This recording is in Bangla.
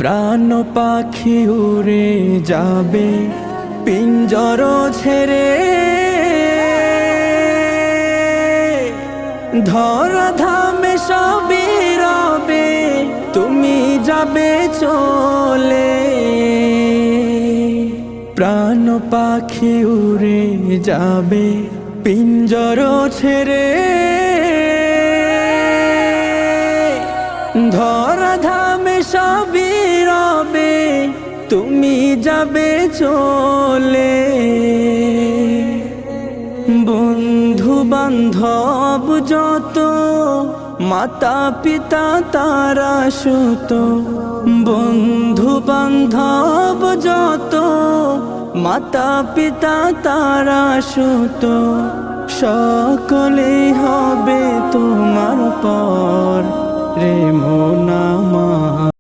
প্রাণ পাখি উড়ে যাবে পিঞ্জর ছেড়ে, ধরা ধামে সবই রবে, তুমি যাবে চলে। প্রাণ পাখি উড়ে যাবে পিঞ্জর ছেড়ে, ধরা ধামে সবই রবে, তুমি যাবে চলে। বন্ধু বান্ধব যত, মাতা পিতা তারা সুত, বন্ধু বান্ধব যত, মাতা পিতা তারা সুত, সকলেই হবে তোমার পর রে মন আমার।